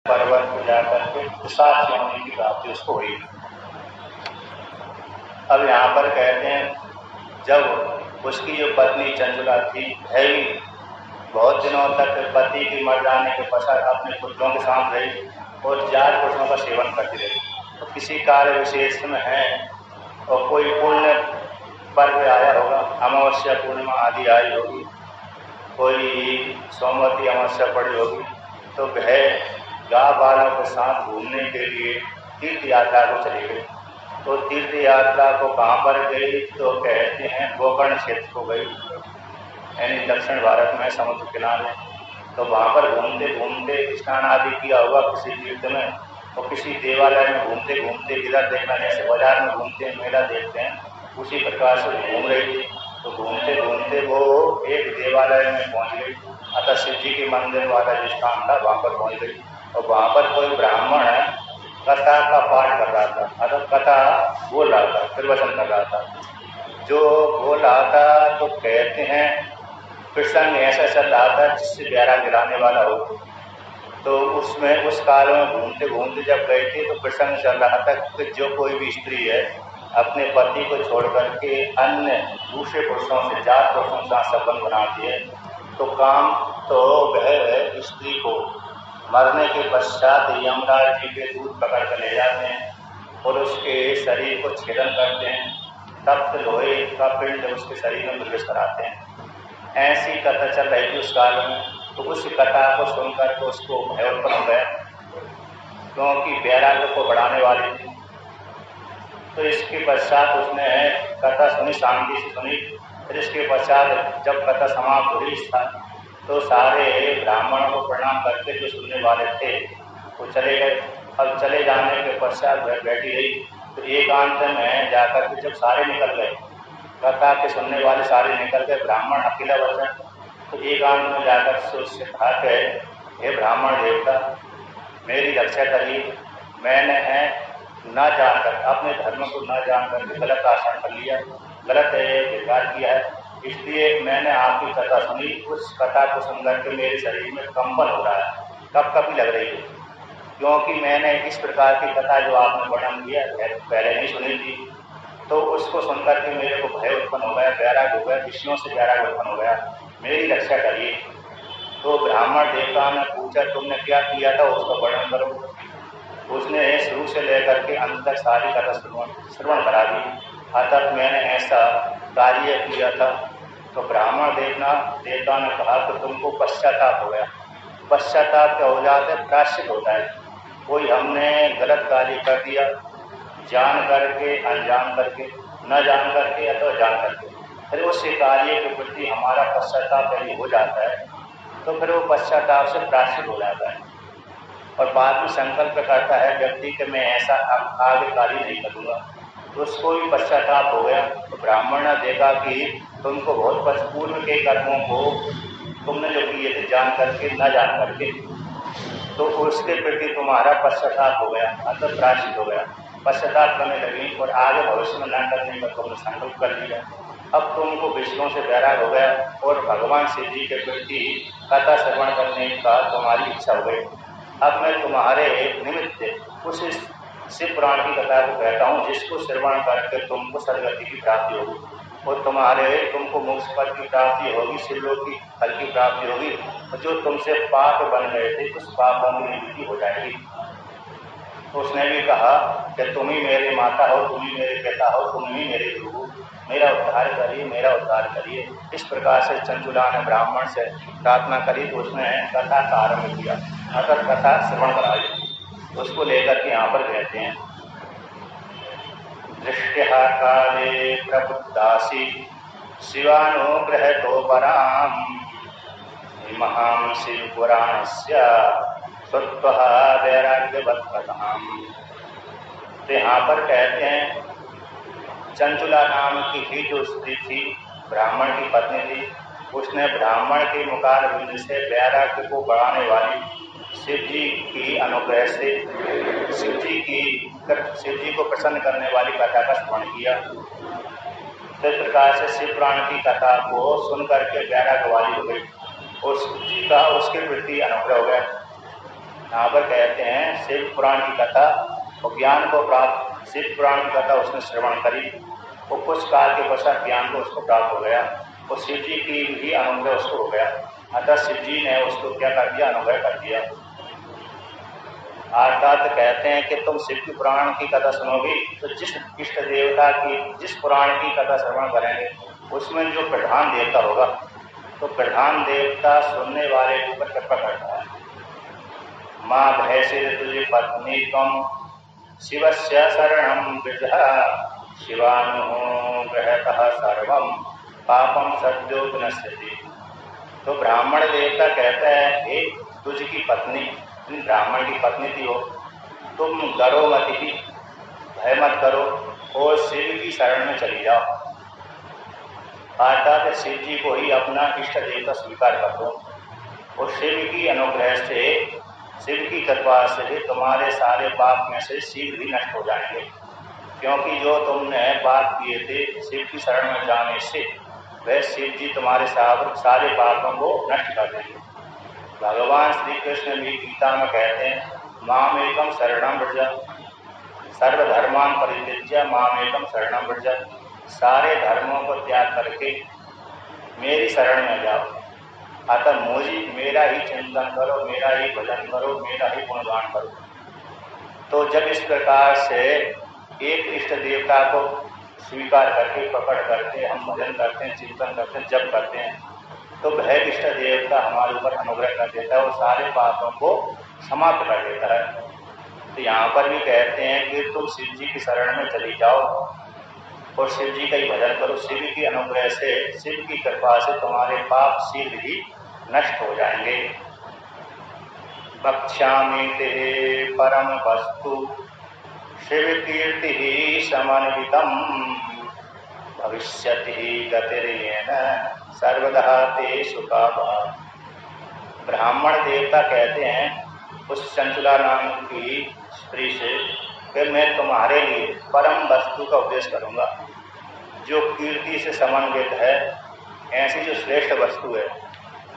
पर्वत को जाकर के पिशाच होने की प्राप्ति उसको हुई। अब यहाँ पर कहते हैं जब उसकी जो पत्नी चंचुला थी भैवी, बहुत दिनों तक पति की मर जाने के पश्चात अपने पुत्रों के साथ रही और जार पुरुषों का सेवन करती रही। तो किसी कार्य विशेष में है और कोई पुण्य पर्व आया होगा, अमावस्या पूर्णिमा आदि आई होगी, कोई सोमवती अमावस्या पड़ी होगी, तो वह गाँव वालों के साथ घूमने के लिए तीर्थ यात्रा को चली गई। तो तीर्थ यात्रा को कहाँ पर गई तो कहते हैं गोकर्ण क्षेत्र को गई, यानी दक्षिण भारत में समुद्र किनारे। तो वहाँ पर घूमते घूमते स्नान आदि किया हुआ किसी तीर्थ में, और किसी देवालय में घूमते घूमते इधर देखना, जैसे बाजार में घूमते हैं मेला देखते हैं, उसी प्रकार से घूम रही थी। तो घूमते घूमते वो एक देवालय में पहुँच गई, अतः शिव जी के मंदिर वाला जो स्थान था वहाँ पर पहुँच गई। और वहाँ पर कोई ब्राह्मण कथा का पाठ कर रहा था, अतः कथा बोल रहा था, प्रवचन कर रहा था। जो बोल रहा था तो कहते हैं प्रसंग ऐसा चल रहा था जिससे प्यारा गिराने वाला हो। तो उसमें उस काल में घूमते घूमते जब गए थे तो प्रसंग चल रहा था कि जो कोई भी स्त्री है अपने पति को छोड़ करके अन्य दूसरे पुरुषों से, जात पुरुषों के साथ संबंध बनाती है तो काम तो वह स्त्री को मरने के पश्चात यमराज जी के दूध पकड़ कर ले जाते हैं और उसके शरीर को छेदन करते हैं, तब लोहे का पिंड उसके शरीर में प्रवेश कराते हैं। ऐसी कथा चल रही थी उस काल में। तो उस कथा को सुनकर के उसको भय उत्पन्न हो गया, क्योंकि वैराग्य को बढ़ाने वाली थी। तो इसके पश्चात उसने कथा सुनी, शांति से सुनी। फिर इसके पश्चात जब कथा समाप्त हुई तो सारे ब्राह्मणों को प्रणाम करके जो सुनने वाले थे वो चले गए। अब चले जाने के पश्चात वह बैठी रही। तो एकांत में जाकर के जब सारे निकल गए, कथा के सुनने वाले सारे निकल गए, ब्राह्मण अकेला बचा। तो एकांत में जाकर से उससे कहा कि हे ब्राह्मण देवता, मेरी रक्षा करिए, मैंने न जानकर, अपने धर्म को न जानकर के गलत आचरण कर लिया, गलत विचार किया है, इसलिए मैंने आपकी कथा सुनी। उस कथा को सुनकर के मेरे शरीर में कंपन हो रहा है, कपकपी लग रही है, क्योंकि मैंने इस प्रकार की कथा जो आपने वर्णन किया पहले नहीं सुनी थी। तो उसको सुनकर के मेरे को भय उत्पन्न हो गया, वैराग्य हो गया, विषयों से वैराग्य उत्पन्न हो गया, मेरी रक्षा करिए। तो ब्राह्मण देवता ने पूछा तुमने क्या किया था, उसका वर्णन करो। उसने शुरू से लेकर के अंत तक सारी कथा श्रवण करा दी। अतः मैंने ऐसा कार्य किया था। तो ब्राह्मण देवता ने कहा कि तुमको पश्चाताप हो गया। पश्चाताप क्या हो जाता है? प्रायश्चित होता है। कोई हमने गलत कार्य कर दिया, जान करके, अनजान करके, न जान करके अथवा जान करके, फिर उस कार्य के प्रति हमारा पश्चाताप यदि हो जाता है तो फिर वो पश्चाताप से प्रायश्चित हो जाता है और बाद में संकल्प करता है व्यक्ति कि मैं ऐसा आगे कार्य नहीं करूँगा। तो उसको भी पश्चाताप हो गया। तो ब्राह्मण ने देखा कि तुमको बहुत पूर्व के कर्मों को तुमने जो किए थे जान करके न जान करके, तो उसके प्रति तुम्हारा पश्चाताप हो गया, अतः प्रायश्चित हो गया, पश्चाताप करने लगी और आगे भविष्य में न करने का तुमने संकल्प कर लिया। अब तुमको विष्णु से वैराग हो गया और भगवान शिव जी के प्रति कथा श्रवण करने का तुम्हारी इच्छा हो गई। अब मैं तुम्हारे निमित्त उस शिव पुराण की कथा को कहता हूँ जिसको श्रवण करके तुमको सदगति की प्राप्ति होगी और तुमको मोक्ष पद की प्राप्ति होगी, शिवलोक की फल की प्राप्ति होगी, और जो तुमसे पाप बन गए थे उस पापों की निवृत्ति हो जाएगी। तो उसने भी कहा कि तुम ही मेरे माता हो, तुम ही मेरे पिता हो, तुम ही मेरे गुरु हो, मेरा उद्धार करिए, मेरा उद्धार करिए। इस प्रकार से चंचुला ने ब्राह्मण से प्रार्थना करी तो उसने कथा का आरंभ किया, अतः कथा श्रवण कराई। उसको लेकर के यहाँ पर कहते हैं दृष्टि काले प्रबुद्धासी शिवानुग्रह तो पराम महाम शिव पुराणस्य स्वतः वैराग्यवत् कथाम। तो यहाँ पर कहते हैं चंचुला नाम की ही जो स्त्री थी, ब्राह्मण की पत्नी थी, उसने ब्राह्मण के मुखारविंद से वैराग्य को बढ़ाने वाली शिव जी की अनुग्रह से शिव जी को प्रसन्न करने वाली कथा का स्मरण किया। तो इस प्रकार से शिव पुराण की कथा को सुन करके वैराग्य वाली हो गई और शिव जी का उसके प्रति अनुग्रह हो गया। यहाँ पर कहते हैं शिव पुराण की कथा और ज्ञान को प्राप्त, शिव पुराण की कथा उसने श्रवण करी, वो कुछ काल के पश्चात ज्ञान को उसको प्राप्त हो गया और शिव जी की भी अनुग्रह उसको हो गया। अतः शिव जी ने उसको क्या कर दिया, अनुग्रह कर दिया। अर्थात कहते हैं कि तुम शिव की पुराण की कथा सुनोगी तो जिस इष्ट देवता की, जिस पुराण की कथा श्रवण करेंगे उसमें जो प्रधान देवता होगा, तो प्रधान देवता सुनने वाले के ऊपर कृपा करता है। माँ भैसे तुझे पत्नी तुम शिवस्य शरणं व्रज शिवानुग्रहतः सर्वं पापम सद्यो विनश्यति। तो ब्राह्मण देवता कहता है, हे तुझकी पत्नी, ब्राह्मण की पत्नी थी हो, तुम डरो मत ही, भय मत करो और शिव की शरण में चली जाओ। अर्थात शिव जी को ही अपना इष्ट देवता स्वीकार कर दो और शिव की अनुग्रह से, शिव की कृपा से तुम्हारे सारे पाप में से शिव भी नष्ट हो जाएंगे, क्योंकि जो तुमने पाप किए थे शिव की शरण में जाने से वह शिव जी तुम्हारे सारे पापों को नष्ट कर देंगे। भगवान श्री कृष्ण भी गीता में कहते हैं, मामेकम शरणं व्रज सर्वधर्मान् परित्यज्य मामेकम शरणं व्रज। सारे धर्मों को त्याग करके मेरी शरण में जाओ। अतः मुझे मेरा ही चिंतन करो, मेरा ही भजन करो, मेरा ही गुणगान करो। तो जब इस प्रकार से एक इष्ट देवता को स्वीकार करके, पकड़ करके हम भजन करते हैं, चिंतन करते हैं, जप करते हैं, तो वह इष्ट देवता हमारे ऊपर अनुग्रह कर देता है और सारे पापों को समाप्त कर देता है। तो यहाँ पर भी कहते हैं कि तुम शिव जी की शरण में चली जाओ और शिव जी का ही भजन करो। शिव की अनुग्रह से, शिव की कृपा से तुम्हारे पाप शीघ्र ही नष्ट हो जाएंगे। वक्ष्यामि ते परम वस्तु शिव कीर्ति ही समन्वितम भविष्यति गतिर्येन सर्वदा ते सुखाभा। ब्राह्मण देवता कहते हैं उस चंचला नाम की स्त्री से, फिर मैं तुम्हारे लिए परम वस्तु का उपदेश करूंगा जो कीर्ति से समन्वित है, ऐसी जो श्रेष्ठ वस्तु है।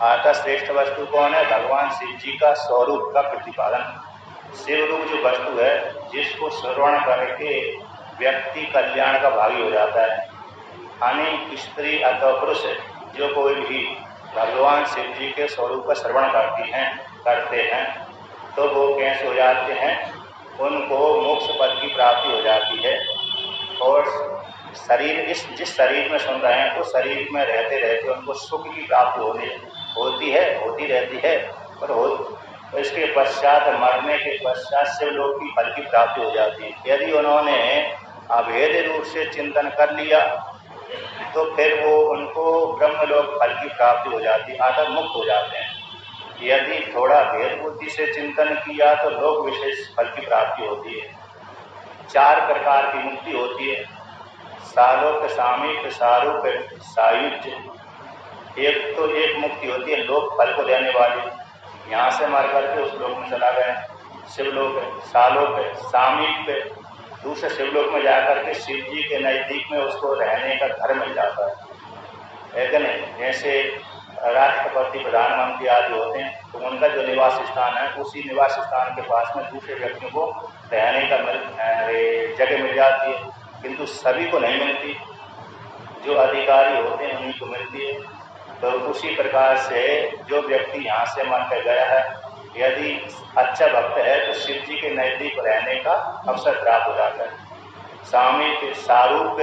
आता श्रेष्ठ वस्तु कौन है? भगवान शिव जी का स्वरूप का प्रतिपादन। शिव रूप जो वस्तु है जिसको श्रवण करके व्यक्ति कल्याण का भागी हो जाता है। अनेक स्त्री अथवा पुरुष जो कोई भी भगवान शिव जी के स्वरूप का श्रवण करते हैं तो वो कैसे हो जाते हैं? उनको मोक्ष पद की प्राप्ति हो जाती है। और शरीर, जिस शरीर में सुन रहे हैं उस शरीर में रहते रहते उनको सुख की प्राप्ति होती रहती है। और इसके पश्चात, मरने के पश्चात शिवलोक की फल की प्राप्ति हो जाती है। यदि उन्होंने अभेद रूप से चिंतन कर लिया तो फिर वो उनको ब्रह्मलोक फल की प्राप्ति हो जाती है, आत्म मुक्त हो जाते हैं। यदि थोड़ा भेद बुद्धि से चिंतन किया तो लोक विशेष फल की प्राप्ति होती है। 4 प्रकार की मुक्ति होती है, सालोक, सामीप्य, सारूप, सायुज्य। एक मुक्ति होती है लोक फल को देने वाली, यहाँ से मर करके उस लोक में चला गया, शिवलोक है। सालोक है, सामीप्य, दूसरे शिवलोक में जाकर के शिव जी के नजदीक में उसको रहने का घर मिल जाता है कि नहीं? जैसे राष्ट्रपति, प्रधानमंत्री आदि होते हैं तो उनका जो निवास स्थान है उसी निवास स्थान के पास में दूसरे व्यक्तियों को रहने का जगह मिल जाती है, किंतु सभी को नहीं मिलती। जो अधिकारी होते हैं उन्हीं को मिलती है। तो उसी प्रकार से जो व्यक्ति यहाँ से मर कर गया है, यदि अच्छा भक्त है तो शिव जी के नजदीक रहने का अवसर प्राप्त हो जाता है। सामीप्य, सारूप,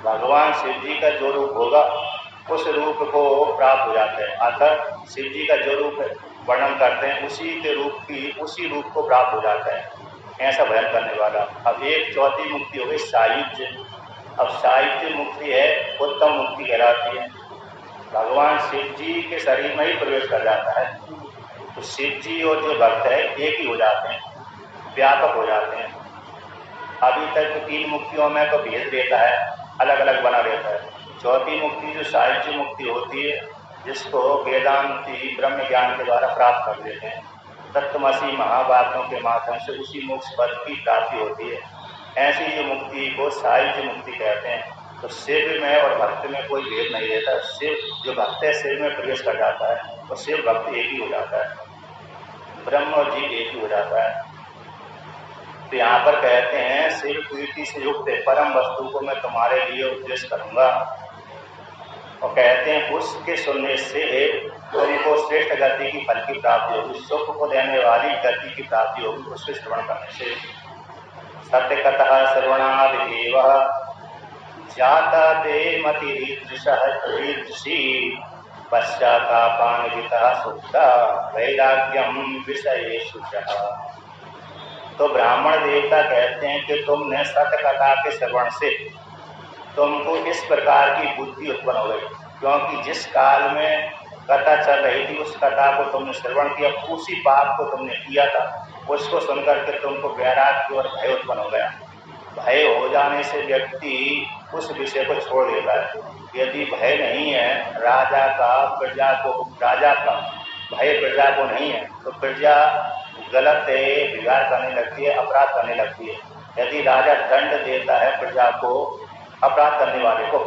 भगवान शिव जी का जो रूप होगा उस रूप को प्राप्त हो जाता है। अतः शिव जी का जो रूप वर्णन करते हैं उसी रूप को प्राप्त हो जाता है, ऐसा भजन करने वाला। अब एक चौथी मुक्ति हो गई सायुज्य। अब सायुज्य मुक्ति है, उत्तम मुक्ति कहलाती है। भगवान शिव जी के शरीर में ही प्रवेश कर जाता है तो शिव जी और जो भक्त है एक ही हो जाते हैं, व्यापक हो जाते हैं। अभी तक तो 3 मुक्तियों में तो भेद देता है, अलग अलग बना रहता है। चौथी मुक्ति जो साहित्य मुक्ति होती है, जिसको वेदांती ब्रह्म ज्ञान के द्वारा प्राप्त कर लेते हैं, तत्वमसी महावाक्यों के माध्यम से उसी मोक्ष पद की प्राप्ति होती है। ऐसी जो मुक्ति को साहित्य मुक्ति कहते हैं। तो शिव में और भक्त में कोई भेद नहीं रहता। शिव जो भक्त है शिव में प्रवेश कर जाता है और शिव भक्त एक ही हो जाता है। ब्रह्म और जीव एक ही हो जाता है। तो यहाँ पर कहते हैं शिव कीर्ति से युक्त परम वस्तु को मैं तुम्हारे लिए उपदेश करूंगा, और कहते हैं उसके सुनने से तुमको श्रेष्ठ गति की फल की प्राप्ति होगी, सुख को देने वाली गति की प्राप्ति होगी उसके श्रवण करने से। सत्य कथा श्रवणादेव जाता दे मतिरीदृशी पश्चातापान्विता सुखा वैराग्यम विषयेषु। तो ब्राह्मण देवता कहते हैं कि तुमने सत्य कथा के श्रवण से तुमको इस प्रकार की बुद्धि उत्पन्न हो गई, क्योंकि जिस काल में कथा चल रही थी उस कथा को तुमने श्रवण किया, उसी पाप को तुमने किया था, उसको सुनकर के तुमको वैराग्य और भय उत्पन्न हो गया। भय हो जाने से व्यक्ति उस विषय को छोड़ देता है। यदि भय नहीं है राजा का भय प्रजा को नहीं है तो प्रजा गलत बिगाड़ करने लगती है, अपराध करने लगती है। यदि राजा दंड देता है प्रजा को, अपराध करने वाले को,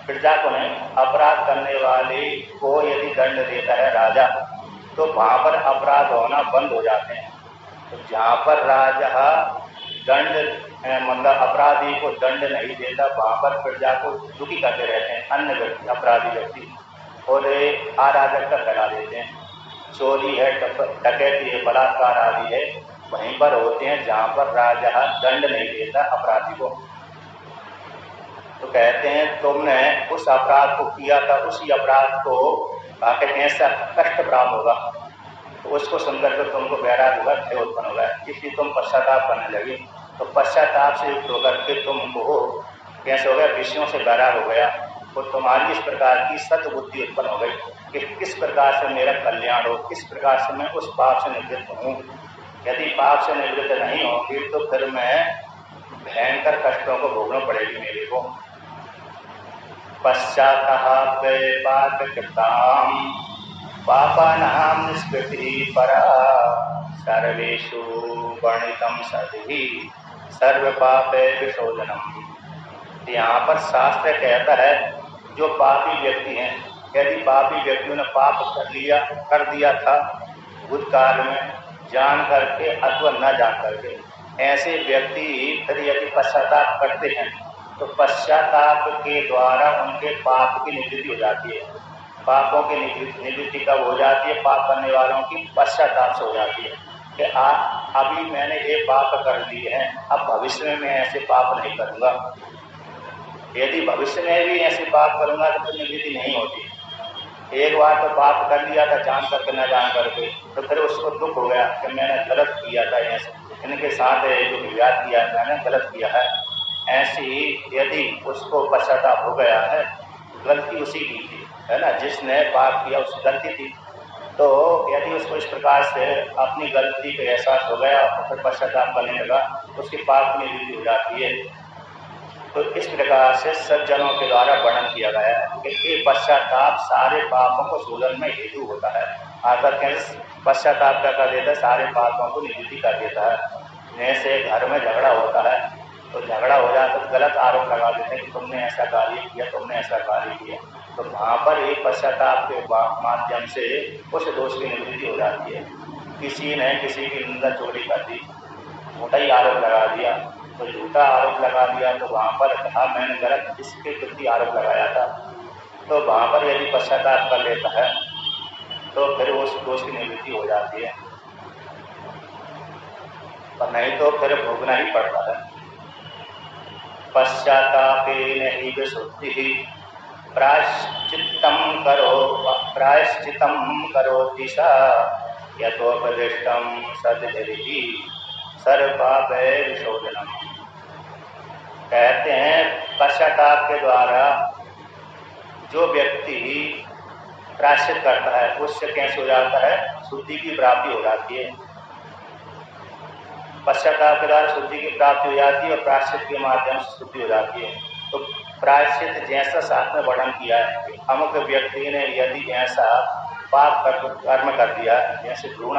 प्रजा को नहीं, अपराध करने वाले को यदि दंड देता है राजा, तो वहाँ पर अपराध होना बंद हो जाते हैं। तो जहाँ पर राजा दंड मतलब अपराधी को दंड नहीं देता, वहाँ पर प्रजा को दुखी करते रहते हैं अन्य व्यक्ति, अपराधी व्यक्ति, और अराजकता फैला देते हैं। चोरी है, डकैती है, बलात्कार आदि है, वहीं पर होते हैं जहाँ पर राजा दंड नहीं देता अपराधी को। तो कहते हैं तुमने उस अपराध को किया था, उसी अपराध को कहते हैं ऐसा कष्ट प्राप्त होगा, तो उसको सुनकर के तुमको वैराग्य होगा, भय उत्पन्न होगा, इसलिए तुम पश्चाताप करने लगे। तो पश्चाताप से युक्त होकर के तुमको कैसे हो गया, विषयों से वैराग हो गया, तो तुम्हारी इस प्रकार की सद्बुद्धि उत्पन्न हो गई कि किस प्रकार से मेरा कल्याण हो, किस प्रकार से मैं उस पाप से निवृत्त हूँ। यदि पाप से निवृत्त नहीं होगी तो फिर मैं भयंकर कष्टों को भोगना पड़ेगी मेरे को। पश्चाताप पापकृतां पापानां निष्कृतिः परा सर्वेषु वर्णितं सद्भिः सर्वपापे विशोधनम्। यहाँ पर शास्त्र कहता है जो पापी व्यक्ति हैं, यदि पापी व्यक्तियों ने पाप कर दिया था भूतकाल में, जान करके अथवा न जान करके, ऐसे व्यक्ति फिर यदि पश्चाताप करते हैं तो पश्चाताप के द्वारा उनके पाप की निवृत्ति हो जाती है। पापों की निवृत्ति कब हो जाती है? पाप करने वालों की पश्चाताप से हो जाती है कि अभी मैंने ये पाप कर दिए हैं, अब भविष्य में मैं ऐसे पाप नहीं करूँगा। यदि भविष्य में भी ऐसे पाप करूँगा तो फिर निवृत्ति नहीं होती। एक बार तो पाप कर लिया था जान करके न जान करके, तो फिर उसको दुख हो गया कि मैंने गलत किया था, ऐसे इनके साथ जो विवाद किया मैंने गलत किया है। ऐसी यदि उसको पश्चाताप हो गया है, गलती उसी की थी, है ना, जिसने पाप किया उसकी गलती थी, तो यदि उसको इस प्रकार से अपनी गलती का एहसास हो गया और फिर पश्चाताप करने लगा, उसके पाप की निवृत्ति हो जाती है। तो इस प्रकार से सज्जनों के द्वारा वर्णन किया गया है कि ये पश्चाताप सारे पापों को शोधन में हेतु होता है। आकर के पश्चाताप क्या कर देता है, सारे पापों को निवृत्ति कर देता है। जैसे घर में झगड़ा होता है तो झगड़ा हो जाए तो गलत आरोप लगा देते हैं कि तुमने ऐसा कार्य किया, तुमने ऐसा कार्य किया, तो वहाँ पर एक पश्चाताप के माध्यम से उस दोष की निवृत्ति हो जाती है। किसी ने किसी की निंदा चोरी कर दी, झूठा ही आरोप लगा दिया, तो झूठा आरोप लगा दिया तो वहाँ पर कहा मैंने गलत इसके प्रति आरोप लगाया था, तो वहाँ पर यदि पश्चाताप कर लेता है तो फिर उस दोष की निवृत्ति हो जाती है, और नहीं तो फिर भोगना ही पड़ता है। पश्चातापेन हि विशुद्धिः प्रायश्चित्तं करोति सा यथोपदिष्टं सद्भिः सर्वपापे विशोधनम्। कहते हैं पश्चाताप के द्वारा जो व्यक्ति प्रायश्चित करता है उससे कैसे हो जाता है, शुद्धि की प्राप्ति हो जाती है। पश्चाताप के द्वारा शुद्धि की प्राप्ति हो जाती है और प्रायश्चित के माध्यम से शुद्धि हो जाती है। तो प्रायश्चित जैसा शास्त्र में वर्णन किया है कि अमुक व्यक्ति ने यदि ऐसा पाप कर्म कर दिया, जैसे भ्रूण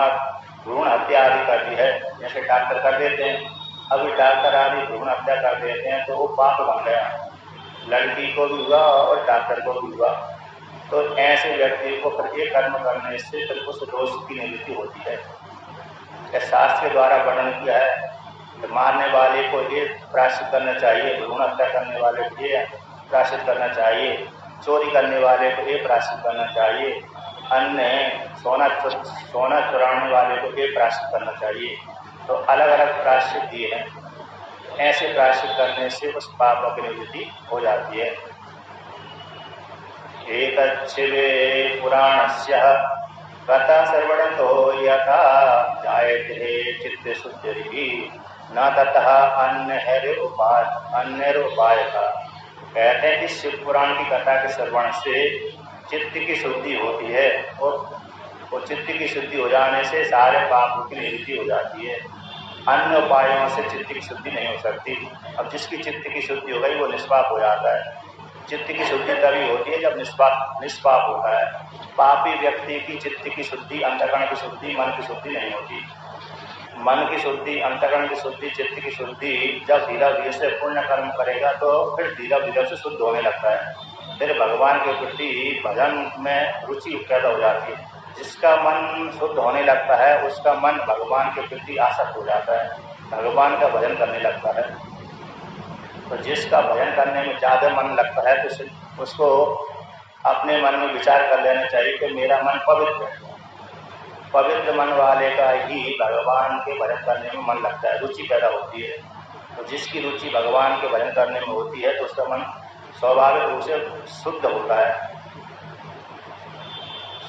हत्या आदि कर दी है, जैसे डॉक्टर कर देते हैं, अभी डॉक्टर आदि भ्रूण हत्या कर देते हैं तो वो पाप बन गया, लड़की को भी हुआ और डॉक्टर को भी हुआ। तो ऐसे व्यक्ति को फिर ये कर्म करने से फिर उस दोष की निवृत्ति होती है। शास्त्र के द्वारा वर्णन किया है कि मारने वाले को ये प्रायश्चित करना चाहिए, भ्रूण हत्या करने वाले को ये प्रायश्चित करना चाहिए, चोरी करने वाले को ये प्रायश्चित करना चाहिए, अन्य सोना चुराने वाले को ये प्रायश्चित करना चाहिए। तो अलग अलग प्रायश्चित दिए हैं। ऐसे प्रायश्चित करने से उस पापों की निवृत्ति हो जाती है। एतच्छिवे पुराणस्य कथा श्रवणतो यथा जायते चित्त शुद्धिर्हि न ततः अन्य उपाय का। कहते हैं कि शिव पुराण की कथा के श्रवण से चित्त की शुद्धि होती है और चित्त की शुद्धि हो जाने से सारे पापों की निवृत्ति हो जाती है। अन्य उपायों से चित्त की शुद्धि नहीं हो सकती। अब जिसकी चित्त की शुद्धि हो गई वो निष्पाप हो जाता है। चित्त की शुद्धि तभी होती है जब निष्पाप होता है। पापी व्यक्ति की चित्त की शुद्धि, अंतःकरण की शुद्धि, मन की शुद्धि नहीं होती। मन की शुद्धि, अंतःकरण की शुद्धि, चित्त की शुद्धि जब धीरे धीरे से पुण्य कर्म करेगा तो फिर धीरे धीरे से शुद्ध होने लगता है। फिर भगवान के प्रति भजन में रुचि पैदा हो जाती है। जिसका मन शुद्ध होने लगता है उसका मन भगवान के प्रति आसक्त हो जाता है, भगवान का भजन करने लगता है। तो जिसका भजन करने में ज़्यादा मन लगता है तो उसको अपने मन में विचार कर लेना चाहिए कि मेरा मन पवित्र है। पवित्र मन वाले का ही भगवान के भजन करने में मन लगता है, रुचि पैदा होती है। तो जिसकी रुचि भगवान के भजन करने में होती है तो उसका मन स्वाभाविक रूप से शुद्ध होता है।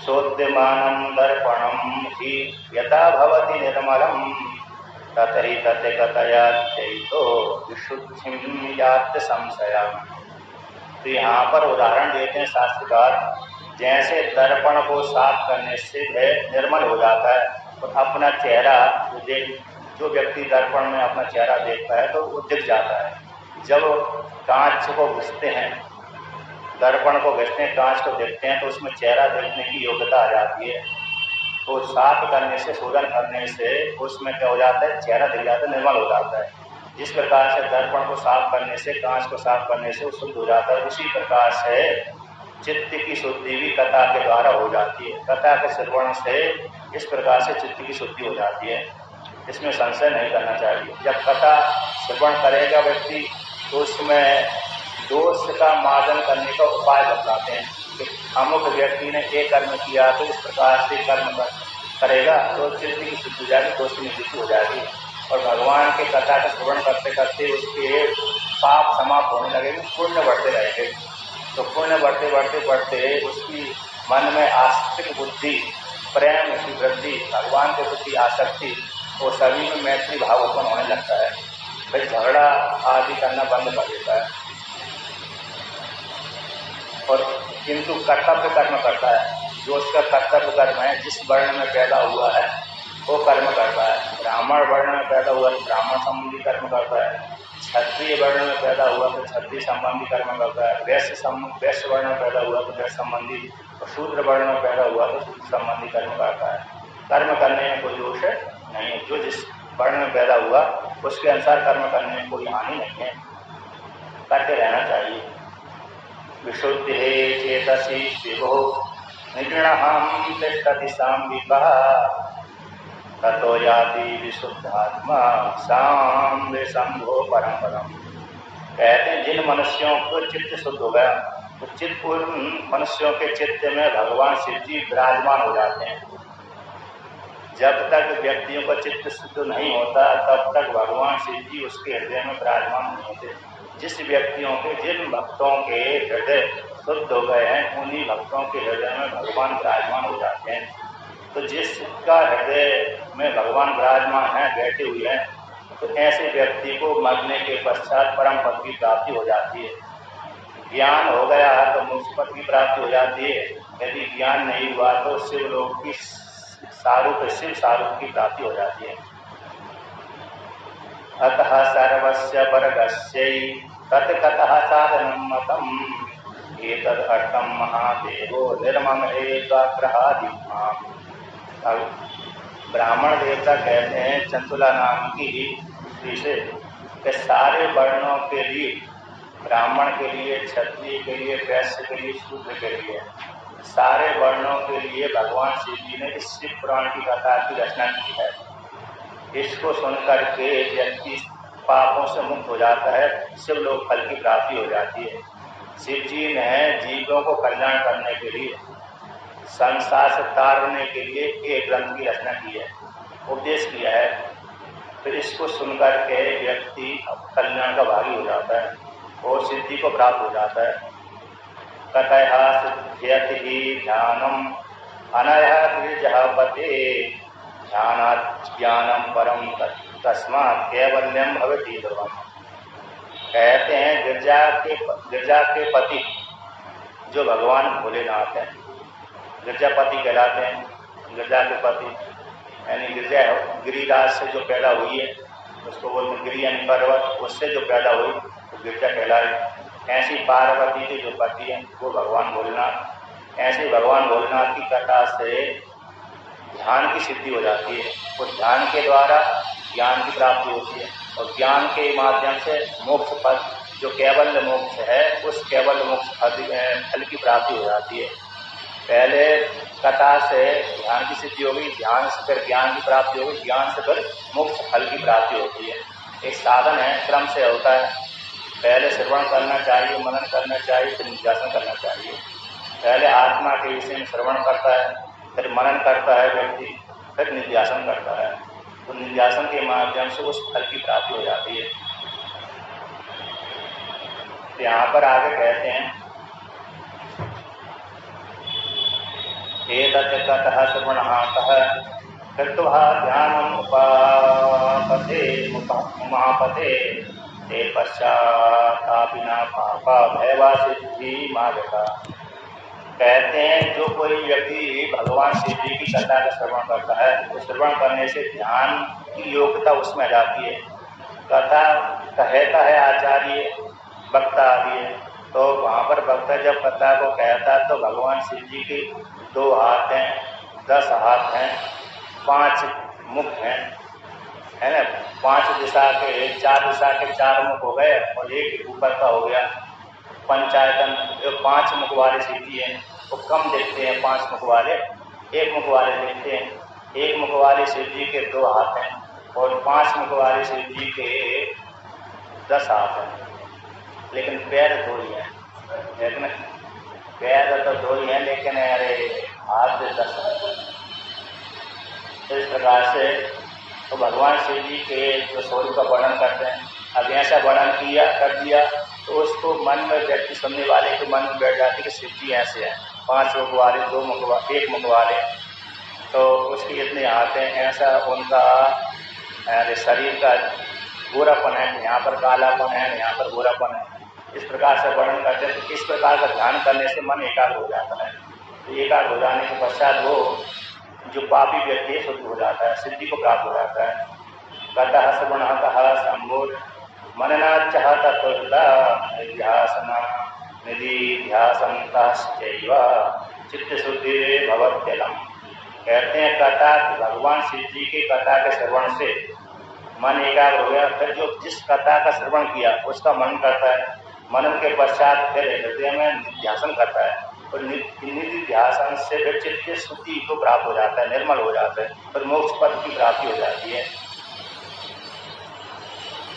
शोध्यमानं दर्पणं हि यथा भवति निर्मलं ततहि तत् कथया चैतो विशुद्धिं याति संशयम्। तो यहाँ पर उदाहरण देते हैं शास्त्रकार, जैसे दर्पण को साफ करने से वह निर्मल हो जाता है और अपना चेहरा जो व्यक्ति दर्पण में अपना चेहरा देखता है तो वो दिख जाता है। जब कांच को घिसते हैं, दर्पण को घिसते हैं, कांच को देखते हैं तो उसमें चेहरा देखने की योग्यता आ जाती है। तो साफ करने से, शोधन करने से उसमें क्या हो जाता है, चेहरा दिख जाता है, निर्मल हो जाता है। जिस प्रकार से दर्पण को साफ करने से, कांच को साफ करने से वो शुद्ध हो जाता है, उसी प्रकार से चित्त की शुद्धि भी कथा के द्वारा हो जाती है। कथा के श्रवण से इस प्रकार से चित्त की शुद्धि हो जाती है, इसमें संशय नहीं करना चाहिए। जब कथा श्रवण करेगा व्यक्ति तो उसमें दोष का मार्जन करने का उपाय बतलाते हैं कि अमुक व्यक्ति ने ये कर्म किया तो इस प्रकार से कर्म करेगा तो चित्त की शुद्धि हो जाएगी, दोष की निवृत्ति हो जाएगी और भगवान के कथा का श्रवण करते करते उसके पाप समाप्त होने लगेंगे, पुण्य बढ़ते रहेंगे। तो पुण्य बढ़ते बढ़ते बढ़ते उसकी मन में आस्तिक बुद्धि, प्रेम की वृद्धि, भगवान के प्रति आसक्ति, वो सभी में मैत्री भाव उत्पन्न होने लगता है। फिर झगड़ा आदि करना बंद कर देता है और किंतु कर्तव्य कर्म करता है। जो उसका कर्तव्य कर्म है, जिस वर्ण में पैदा हुआ है वो कर्म करता है। ब्राह्मण वर्ण में पैदा हुआ तो ब्राह्मण संबंधी कर्म करता है, क्षत्रिय वर्ण में पैदा हुआ तो क्षत्रिय संबंधी कर्म करता है, वैश्य वर्ण में पैदा हुआ तो वैश्य संबंधी, और शूद्र वर्ण में पैदा हुआ तो शूद्र संबंधी कर्म करता है। कर्म करने में कोई दोष नहीं है। जो जिस वर्ण में पैदा हुआ उसके अनुसार कर्म करने में कोई हानि नहीं है, करते रहना चाहिए। विशुद्धि चेतसी शिवो निगृणहं तिष्ठति सांविकः ततो याति विशुद्धात्मा सांबे शंभो परम पदम। कहते हैं जिन मनुष्यों को चित्त शुद्ध हो गया तो उन मनुष्यों के चित्त में भगवान शिव जी विराजमान हो जाते हैं। जब तक व्यक्तियों का चित्त शुद्ध नहीं होता तब तक भगवान शिव जी उसके हृदय में विराजमान नहीं होते। जिस व्यक्तियों के, जिन भक्तों के हृदय शुद्ध हो गए हैं उन्हीं भक्तों के हृदय में भगवान विराजमान हो जाते हैं। तो जिसका हृदय में भगवान विराजमान है, बैठे हुए हैं, तो ऐसे व्यक्ति को मरने के पश्चात परम पद की प्राप्ति हो जाती है। ज्ञान हो गया है तो मोक्ष पद की प्राप्ति हो जाती है। यदि ज्ञान नहीं हुआ तो शिवलोक की शिव सारूप की प्राप्ति हो जाती है। अतः सर्वस्य वर्गस्य तत्कतः साधनं मतम् एतद् अष्टम महादेवो निर्मम एकाग्रहादिमाम्। ब्राह्मण देवता कहते हैं चंचुला नाम की स्त्री से कि सारे वर्णों के लिए, ब्राह्मण के लिए, क्षत्रिय के लिए, वैश्य के लिए, शूद्र के लिए सारे वर्णों के लिए भगवान शिव जी ने इस शिव पुराण की कथा की रचना की है। इसको सुनकर के व्यक्ति पापों से मुक्त हो जाता है, शिवलोक फल की प्राप्ति हो जाती है। शिव जी ने जीवों को कल्याण करने के लिए, संसार से तारने के लिए एक ग्रंथ की रचना की है, उपदेश किया है। फिर इसको सुनकर के व्यक्ति कल्याण का भागी हो जाता है और सिद्धि को प्राप्त हो जाता है। कथया सिद्ध्यति ही ध्यानम अनयः गिरिजपते ध्यानात् ज्ञानम परम तस्मात् कैवल्यम भवति ध्रुवम्। कहते हैं गिरजा के पति जो भगवान भोलेनाथ हैं, गिरजापति कहलाते हैं। गिरजा के पति यानी गिरजा गिरिराज से जो पैदा हुई है उसको बोलते गिरि यानी पर्वत, उससे जो पैदा हुई तो गिरजा कहलाई। ऐसी पार्वती के जो पति हैं वो भगवान भोलेनाथ। ऐसे भगवान भोलेनाथ की कथा से ध्यान की सिद्धि हो जाती है। उस ध्यान के द्वारा ज्ञान की प्राप्ति होती है और ज्ञान के माध्यम से मोक्ष पद जो कैवल्य मोक्ष है उस कैवल्य मोक्ष फल की प्राप्ति हो जाती है। पहले कथा से ध्यान की सिद्धि होगी, ध्यान से फिर ज्ञान की प्राप्ति होगी, ज्ञान से फिर मोक्ष फल की प्राप्ति होती है। एक साधन है, क्रम से होता है। पहले श्रवण करना चाहिए, मनन करना चाहिए, फिर निध्यासन करना चाहिए। पहले आत्मा के विषय में श्रवण करता है, फिर मनन करता है व्यक्ति, फिर निध्यासन करता है। तो निध्यासन के माध्यम से उस फल की प्राप्ति हो जाती है। यहाँ पर आगे कहते हैं एतत्कतः श्रवणः कृत्वा ध्यानम् उपापते महापते ते पश्चातापि न पापा भैवा सिद्धि मार्गः। कहते हैं जो कोई व्यक्ति भगवान शिव जी की कथा का श्रवण करता है तो श्रवण करने से ध्यान की योग्यता उसमें आ जाती है। कथा कहता है आचार्य वक्ता आदि है, तो वहाँ पर वक्ता जब कथा को कहता है तो भगवान शिव जी के 2 हाथ हैं, 10 हाथ हैं, 5 मुख हैं, है ना। 4 दिशा के 4 मुख हो गए और एक ऊपर का हो गया। पंचायतन जो 5 मुख वाले शिव जी हैं वो कम देखते हैं, 5 मुख वाले 1 मुख वाले देखते हैं। 1 मुख वाले शिव जी के 2 हाथ हैं और 5 मुख वाले शिव जी के 10 हाथ हैं, लेकिन पैर 2 ही हैं, लेकिन पैर तो 2 ही हैं लेकिन अरे हाथ 10 हैं। इस प्रकार से तो भगवान शिव जी के जो स्वरूप का वर्णन करते हैं, अब ऐसा वर्णन कर दिया तो उसको मन में व्यक्ति सुनने वाले के मन में बैठ जाती है कि शिव जी ऐसे हैं, 5 मुख वाले, 2 मुख वाले, 1 मुख वाले, तो उसके इतने हाथ हैं। ऐसा उनका शरीर का गोरापन है, यहाँ पर कालापन है, यहाँ पर गोरापन है, इस प्रकार से वर्णन करते हैं। तो इस प्रकार का ध्यान करने से मन एकाग्र हो जाता है। तो एकाग्र हो जाने के पश्चात वो जो पापी व्यक्ति है शुद्ध हो जाता है, सिद्धि को प्राप्त हो जाता है। कतः श्रवणतः संबोध मननाच्चः तत्त्वतः निध्यासना निधिध्यासन्तश्चैव चित्तशुद्धिः भवत्यलम्। कहते हैं कथा भगवान शिव जी की कथा के श्रवण से मन एकाग्र हो गया। फिर जो जिस कथा का श्रवण किया उसका मनन करता है, मनन के पश्चात फिर हृदय में निध्यासन करता है और निधिध्यासन से फिर चित्त शुद्धि को प्राप्त हो जाता है, निर्मल हो जाता है, फिर मोक्ष पद की प्राप्ति हो जाती है।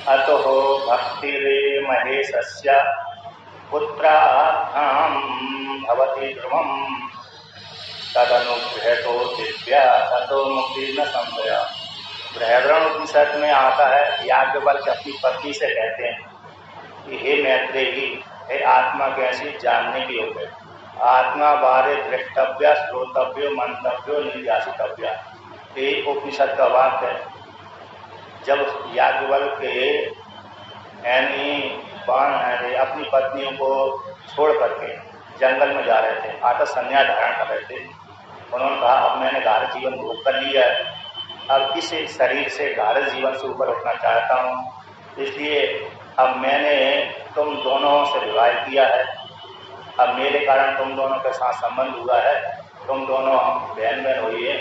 अतो भक्तिरे महेशस्य पुत्राभ्यां भवति ध्रुवम् तदनुग्रहतो दिव्या ततो मुक्ति न संशय। बृहद्रष्ण उपनिषद में आता है, याज्ञवल्क्य अपनी पत्नी से कहते हैं कि हे मैत्रेयी, हे आत्मा कैसी जानने की हो गए, आत्मा बारे दृष्टव्य श्रोतव्य मंतव्य निध्यासितव्य। ये उपनिषद का वाक्य है। जब याज्ञवल्क्य यानी अपनी पत्नियों को छोड़ करके जंगल में जा रहे थे, आतस संन्यास धारण कर रहे थे, उन्होंने कहा अब मैंने गार्ह जीवन भोग कर लिया है, अब इस शरीर से गार्ह जीवन से ऊपर उठना चाहता हूँ, इसलिए अब मैंने तुम दोनों से विवाह किया है, अब मेरे कारण तुम दोनों के साथ संबंध हुआ है, तुम दोनों बहन बहन हुई है,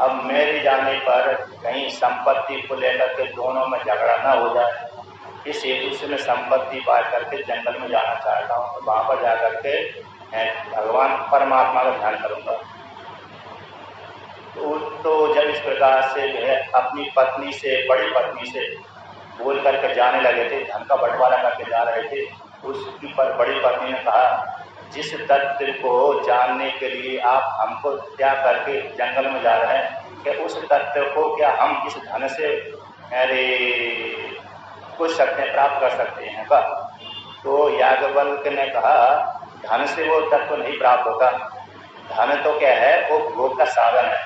अब मेरे जाने पर कहीं संपत्ति को लेकर के दोनों में झगड़ा न हो जाए, इस हेतु से मैं संपत्ति पा करके जंगल में जाना चाहता हूँ। तो वहाँ पर जा करके भगवान परमात्मा का ध्यान करूँगा। तो जब इस प्रकार से जो है अपनी पत्नी से, बड़ी पत्नी से बोल करके जाने लगे थे, धन का बंटवारा करके जा रहे थे, उसकी बड़ी पत्नी ने कहा, जिस तथ्य को जानने के लिए आप हमको त्याग करके जंगल में जा रहे हैं, कि उस तथ्य को क्या हम इस धन से कुछ सकते हैं, प्राप्त कर सकते हैं का? तो याज्ञवल्क्य ने कहा, धन से वो तत्व नहीं प्राप्त होता। धन तो क्या है, वो भोग का साधन है।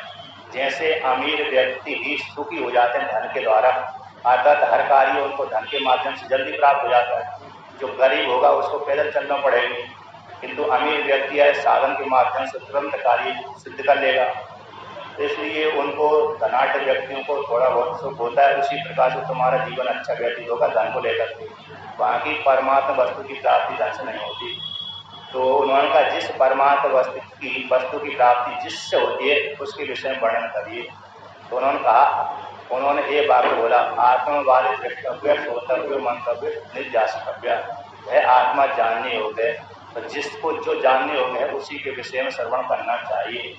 जैसे अमीर व्यक्ति ही सुखी हो जाते हैं धन के द्वारा, अर्थात हर कार्य उनको धन के माध्यम से जल्दी प्राप्त हो जाता है। जो गरीब होगा उसको पैदल चलना पड़ेगा, किंतु अमीर व्यक्ति है साधन के माध्यम से तुरंत कार्य सिद्ध कर लेगा। इसलिए उनको धनाढ़ व्यक्तियों को थोड़ा बहुत सुख होता है। उसी प्रकार से तुम्हारा जीवन अच्छा व्यतीत होगा धन को लेकर के। बाकी परमात्मा वस्तु की प्राप्ति धन से नहीं होती। तो उन्होंने कहा, जिस परमात्मा वस्तु की प्राप्ति जिससे होती है उसके विषय में वर्णन करिए। तो उन्होंने कहा, उन्होंने ये वाक्य बोला, आत्मा वाले द्रष्टव्य, श्रोतव्य, मंतव्य, निध्यासितव्य। वह आत्मा जानने योग्य है, तो जिसको जो जानने योग्य है उसी के विषय में श्रवण करना चाहिए।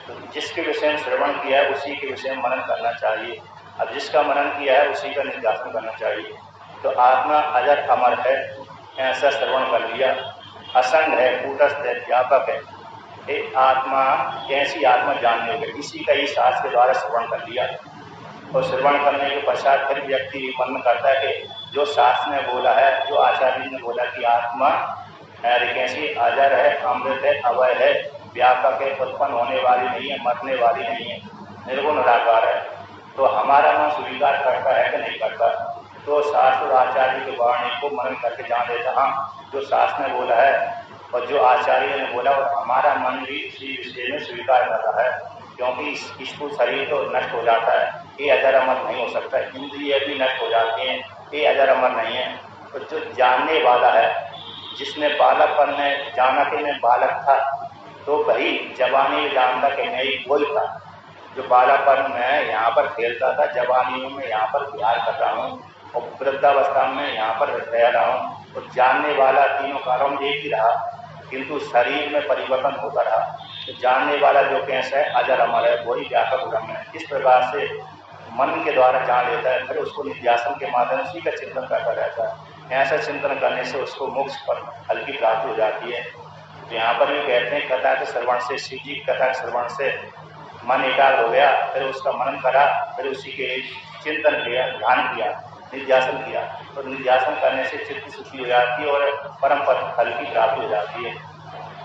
तो जिसके विषय में श्रवण किया है उसी के विषय में मनन करना चाहिए। अब जिसका मनन किया है उसी का निध्यासन करना चाहिए। तो आत्मा अजर अमर है, ऐसा श्रवण कर लिया। असंग है, कूटस्थ है, व्यापक है, एक आत्मा कैसी आत्मा जानने होगी, इसी का ही शास्त्र के द्वारा श्रवण कर लिया। और श्रवण करने के पश्चात फिर व्यक्ति मन करता है कि जो शास्त्र ने बोला है, जो आचार्य ने बोला कि आत्मा कैसी अजर है, अमृत है, अवय है, व्यापक है, उत्पन्न होने वाली नहीं है, मरने वाली नहीं है, निर्गुण निराकार है, तो हमारा मन स्वीकार करता है कि नहीं करता? तो शास्त्र आचार्य के वाणी को मनन करके जान लेता, हाँ जो शास्त्र ने बोला है और जो आचार्य ने बोला और हमारा मन भी इसी विषय में स्वीकार कर रहा है, क्योंकि इसको शरीर तो नष्ट हो जाता है, ये अजर अमर नहीं हो सकता। इंद्रिय भी नष्ट हो जाती हैं, ये अजर अमर नहीं है। तो जो जानने वाला है, जिसने बालकपन में जाना कि मैं बालक था, तो वही जवानी में जानता कि मैं वही था जो बालापन में यहाँ पर खेलता था, जवानी में यहाँ पर विहार कर रहा हूँ और वृद्धावस्था में यहाँ पर रह रहा हूँ। तो जानने वाला तीनों कालों में एक ही रहा, किंतु शरीर में परिवर्तन होता रहा। तो जानने वाला जो कैसा है, अजर अमर है, वही व्यापक ब्रह्म है। इस प्रकार से मन के द्वारा जान लेता है, फिर उसको निध्यासन के माध्यम से का चिंतन करता रहता है। ऐसा चिंतन करने से उसको मोक्ष पर फल की प्राप्ति हो जाती है। तो यहाँ पर भी कहते हैं, कथा के श्रवण से, शिव जी कथा के श्रवण से मन एकाग्र हो गया, फिर उसका मनन करा, फिर उसी के चिंतन किया, ध्यान किया, निध्यासन किया। तो निध्यासन करने से चित्त शुद्धि हो जाती है और परम पद फल की प्राप्ति हो जाती है।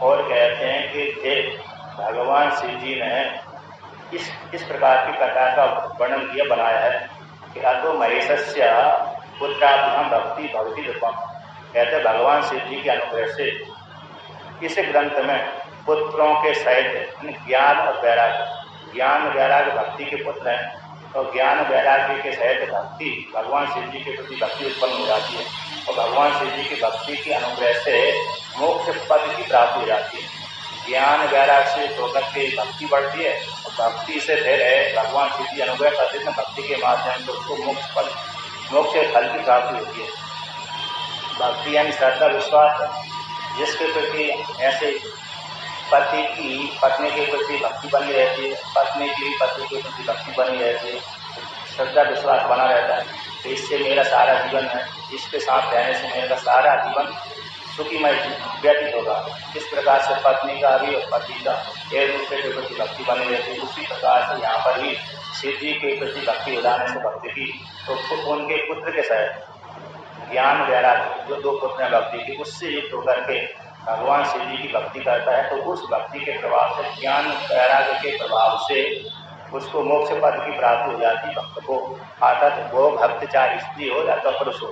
और कहते हैं कि भगवान शिव जी ने इस प्रकार की कथा का वर्णन किया, बनाया है कि अतो महेशस्य पुत्राभ्याम भक्ति भक्ति रूपम। कहते भगवान शिव जी के अनुग्रह से इस ग्रंथ में पुत्रों के सहित ज्ञान और वैराग्य, ज्ञान वैराग्य भक्ति के पुत्र हैं, और ज्ञान वैराग्य के सहित भक्ति भगवान शिव जी के प्रति भक्ति उत्पन्न हो जाती है, और भगवान शिव जी की भक्ति के अनुग्रह से मोक्ष पद की प्राप्ति हो जाती है। ज्ञान वैराग्य से होकर के भक्ति बढ़ती है, और भक्ति से फिर भगवान शिव जी अनुग्रह करते हैं, भक्ति के माध्यम से उसको मोक्ष फल की प्राप्ति होती है। भक्ति यानी श्रद्धा विश्वास, जिसके प्रति ऐसे पति की पत्नी के प्रति भक्ति बनी रहती है, पत्नी की पति के प्रति भक्ति बनी रहती है, श्रद्धा विश्वास बना रहता है। तो इससे मेरा सारा जीवन है, इसके साथ रहने से मेरा सारा जीवन सुखीमय व्यतीत होगा। इस प्रकार से पत्नी का भी और पति का एक दूसरे के प्रति भक्ति बनी रहती है। उसी प्रकार से यहाँ पर भी शिव जी के प्रति भक्ति हो जाने से भक्ति की, तो उनके पुत्र के साथ ज्ञान वैराग्य जो दो पुत्र हैं भक्ति की, उससे युक्त होकर के भगवान शिव जी की भक्ति करता है। तो उस भक्ति के प्रभाव से, ज्ञान वैराग्य के प्रभाव से उसको मोक्ष पद की प्राप्ति हो जाती है भक्त को। अर्थात वो भक्त चाहे स्त्री हो या तो पुरुष हो,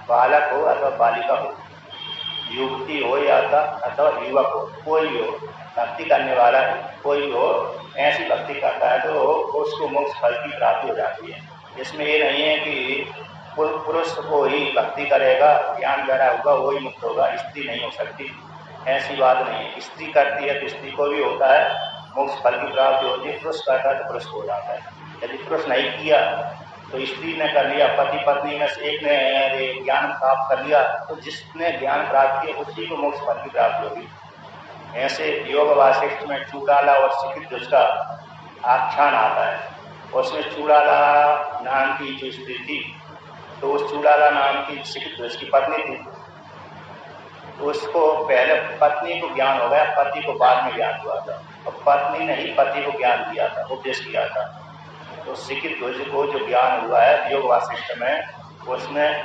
बालक हो अथवा बालिका हो, युवती हो या अथवा युवक हो, कोई भी हो, भक्ति करने वाला कोई हो, ऐसी भक्ति करता है तो उसको मोक्ष फल की प्राप्ति हो जाती है। इसमें ये नहीं है कि पुरुष को ही भक्ति करेगा, ज्ञान वैराग्य होगा, वही मुक्त होगा, स्त्री नहीं हो सकती, ऐसी बात नहीं है। स्त्री करती है तो स्त्री को भी होता है, मोक्ष फल की प्राप्ति होती है। पुरुष करता है तो पुरुष को हो जाता है। यदि पुरुष नहीं किया तो स्त्री ने कर लिया, पति पत्नी में से एक ने ज्ञान प्राप्त कर लिया, तो जिसने ज्ञान प्राप्त किया उसी को मोक्ष फल की प्राप्ति होगी। ऐसे योग वासिष्ठ में चूड़ाला और शिखित उसका आख्यान आता है। उसमें चूड़ाला नाम की जो स्त्री थी, तो उस चूड़ाला नाम की शिखित उसकी पत्नी थी। तो उसको पहले पत्नी को ज्ञान हो गया, पति को बाद में ज्ञान हुआ था, और पत्नी ने ही पति को ज्ञान दिया था, उपदेश किया था। तो शिखित ध्वज को जो ज्ञान हुआ है योग वासिष्ठ में, उसमें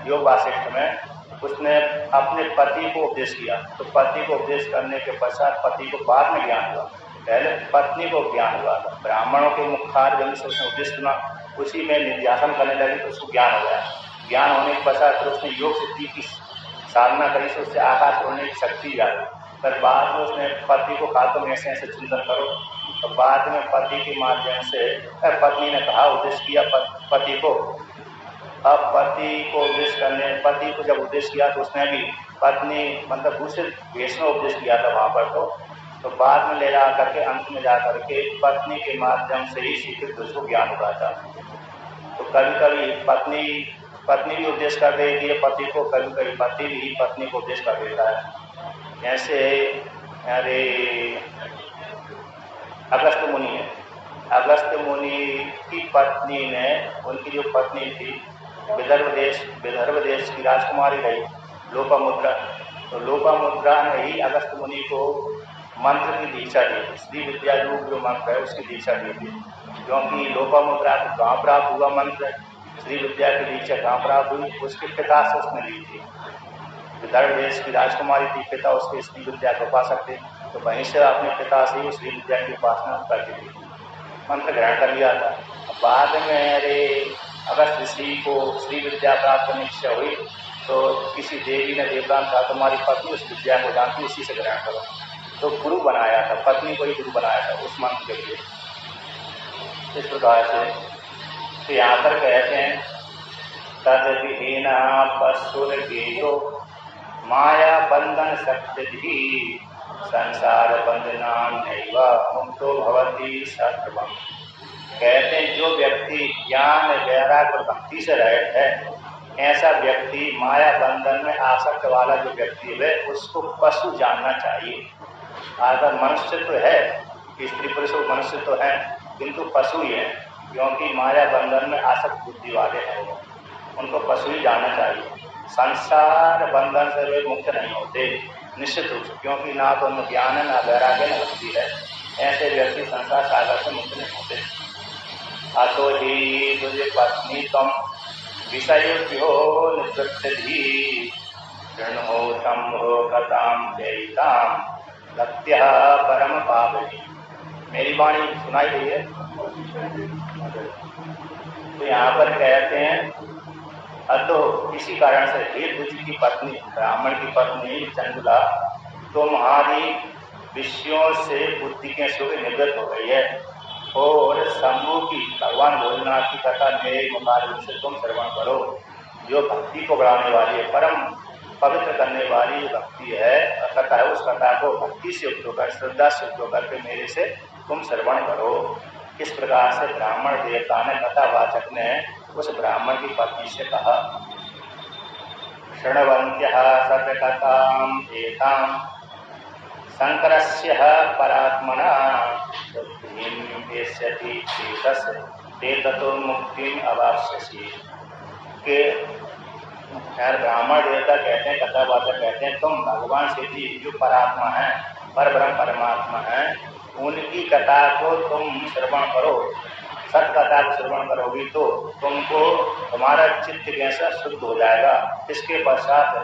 योग वासिष्ठ में उसने अपने पति को उपदेश किया। तो पति को उपदेश करने के पश्चात पति को बाद में ज्ञान हुआ, पहले पत्नी को ज्ञान हुआ था। ब्राह्मणों के मुखार से उसने उपदेश सुना, उसी में निर्ध्यासन करने लगे तो उसको ज्ञान हो गया। ज्ञान होने के पश्चात फिर उसने योग सिद्धि की साधना करी, तो उससे आकाश उड़ने की शक्ति आई। पर बाद में उसने पति को कहा तुम ऐसे ऐसे चिंतन करो, तो बाद में पति के माध्यम से पत्नी ने कहा, उपदेश किया पति को। अब पति को उपदेश करने, पति को जब उपदेश किया तो उसने भी पत्नी मतलब दूसरे वेश में उपदेश किया था वहां पर। तो बाद में ले जा करके अंत में जा करके पत्नी के माध्यम से ही श्री कृष्ण को ज्ञान हुआ था। तो कभी कभी पत्नी भी उपदेश कर देती है पति को, कभी कभी पति भी पत्नी को उपदेश कर देता है। ऐसे अरे अगस्त्य मुनि है, अगस्त्य मुनि की पत्नी ने, उनकी जो पत्नी थी विदर्भ देश की राजकुमारी रही लोपामुद्रा। तो लोपामुद्रा ने ही अगस्त्य मुनि को मंत्र की दीक्षा दी, श्री विद्या जो मंत्र है उसकी दीक्षा दी थी। क्योंकि लोपामुद्रा को कहाँ प्राप्त हुआ मंत्र, श्री विद्या की दीक्षा कहाँ प्राप्त हुई, उसके पिता से उसने ली थी। विदर्भ देश की राजकुमारी थी, पिता उसके श्री विद्या के उपासक थे, तो वहीं से अपने पिता से ही श्री विद्या की उपासना करती थी, मंत्र ग्रहण कर लिया था। बाद में अरे अगस्त ऋषि को श्री विद्या प्राप्त करने की इच्छा हुई, तो किसी देवी ने देवदान कहा तुम्हारी पत्नी उस विद्या को जानती, इसी से ग्रहण करो। तो गुरु बनाया था, पत्नी को ही गुरु बनाया था उस मंत्र के लिए। इस प्रकार से तो यहाँ पर कहते हैं तद विहीना पशुर गेयो माया बंधन सप्तधि संसार बंधनाम नैव मुक्तो भवति सर्वम। कहते हैं जो व्यक्ति ज्ञान वैराग्य और भक्ति से रहित है, ऐसा व्यक्ति माया बंधन में आसक्त वाला जो व्यक्ति है उसको पशु जानना चाहिए। अगर मनुष्य तो है, स्त्री पुरुष मनुष्य तो है, किंतु पशु ही है, क्योंकि माया बंधन में आसक्त बुद्धि वाले हैं, उनको पशु ही जानना चाहिए। संसार बंधन से वे मुक्त नहीं होते निश्चित रूप से, क्योंकि ना तो उनमें ज्ञान है, ना वैराग्य, ना भक्ति है। ऐसे व्यक्ति संसार सागर से मुक्त नहीं होते। अतो ही तुझे पत्नी तुम विषयो निवृत्ति ऋणो शंभो कथाम जयिताम लक्ष्य परम पावनी। मेरी वाणी सुनाई गई है। तो यहाँ पर कहते हैं अतो इसी कारण से हे तुझी की पत्नी, ब्राह्मण की पत्नी चंचला, तुम्हारी विषयों से बुद्धि के सुख निवृत्त हो गई है, और शंभु की भगवान भोलेनाथ की कथा मेरे मुखार से तुम श्रवण करो, जो भक्ति को बढ़ाने वाली है, परम पवित्र करने वाली जो भक्ति है कथा है, उस कथा को भक्ति से युक्त होकर, श्रद्धा से युक्त होकर के मेरे से तुम श्रवण करो। इस प्रकार से ब्राह्मण देवता ने, कथावाचक ने उस ब्राह्मण की पत्नी से कहा। शृण्वन्त्यः सतकथाम् एताम् शंकरस्य परात्मना बुद्धिं देष्यति चेतस् ते ततो मुक्तिम् अवाप्स्यसि। के ब्राह्मण देवता कहते हैं, कथावाचक कहते हैं, तुम भगवान श्री जी जो परात्मा है, परब्रह्म परमात्मा है, उनकी कथा को तुम श्रवण करो। सत कथा को श्रवण करोगी तो तुमको तुम्हारा चित्त कैसा शुद्ध हो जाएगा। इसके पश्चात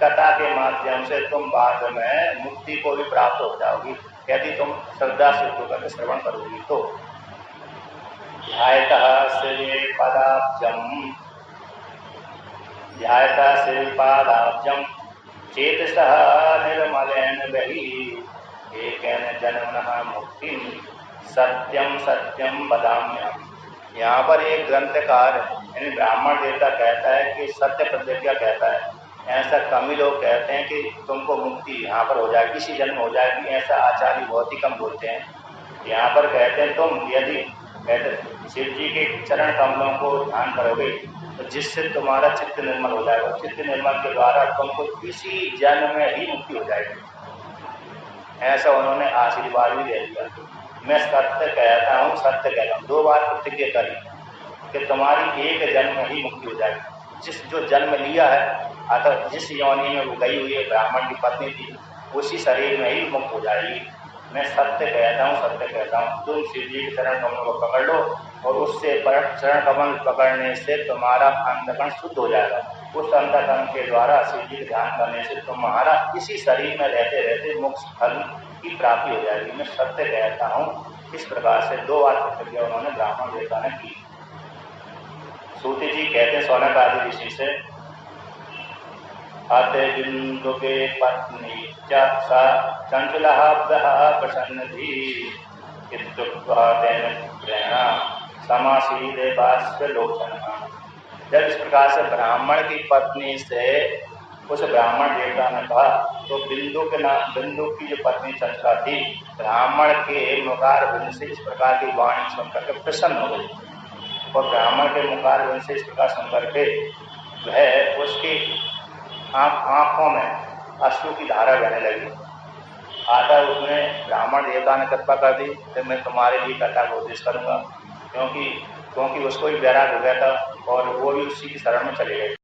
कथा के माध्यम से तुम बाद में मुक्ति को भी प्राप्त हो जाओगी, यदि तुम श्रद्धा से होकर श्रवण करोगी तो। ध्यायता श्रीपादाब्जम चेतसः निर्मलेन बहि एकेन जन्मनः मुक्तिं सत्यम सत्यम वदाम्यहम्। यहाँ पर एक ग्रंथकार यानी ब्राह्मण देवता कहता है कि सत्य प्रतिज्ञा कहता है, ऐसा कम ही लोग कहते हैं कि तुमको मुक्ति यहाँ पर हो जाएगी, इसी जन्म हो जाएगी, ऐसा आचार्य बहुत ही कम बोलते हैं। यहाँ पर कहते हैं तुम यदि कहते शिव जी के चरण कमलों को ध्यान करोगे तो जिससे तुम्हारा चित्त निर्मल हो जाएगा। चित्त निर्मल के द्वारा तुमको इसी जन्म में ही मुक्ति हो जाएगी। ऐसा उन्होंने आशीर्वाद भी दे दिया। मैं सत्य कहता हूँ, सत्य कहता हूँ, 2 बार प्रतिज्ञा करी कि तुम्हारी एक जन्म में ही मुक्ति हो जाएगी। जिस जो जन्म लिया है अतः जिस योनि में वो गई हुई है, ब्राह्मण की पत्नी थी, उसी शरीर में ही मुक्त हो जाएगी। मैं सत्य कहता हूँ, सत्य कहता हूँ। तुम शिव जी के चरण कमल को पकड़ लो और उससे चरण कमल पकड़ने से तुम्हारा अंतःकरण शुद्ध हो जाएगा। उस अंतःकरण के द्वारा शिव जी का ध्यान करने से तुम्हारा इसी शरीर में रहते रहते मोक्ष फल की प्राप्ति हो जाएगी। मैं सत्य कहता हूँ। इस प्रकार से 2 बार प्रतिज्ञा उन्होंने ब्राह्मण देवता ने की। सूत जी कहते हैं सौनक आदि ऋषि से, अतः बिंदु के पत्नी सा चंचला प्रसन्नधि समासीदे बाष्प लोचन। जब इस प्रकार से ब्राह्मण की पत्नी से उस ब्राह्मण देवता ने कहा तो बिंदु की जो पत्नी चंचला थी, ब्राह्मण के मुखार बिंद से इस प्रकार की वाणी सुनकर के प्रसन्न हो गई और ब्राह्मण के मुखार बिंद से इस प्रकार सुनकर के वह उसकी आंखों में अश्रु की धारा बहने लगी। आता उसने ब्राह्मण देवता ने कृपा कर दी कि मैं तुम्हारे लिए कथा को उपदेश करूंगा, क्योंकि उसको भी वैराग हो गया था और वो भी उसी की शरण में चले गए।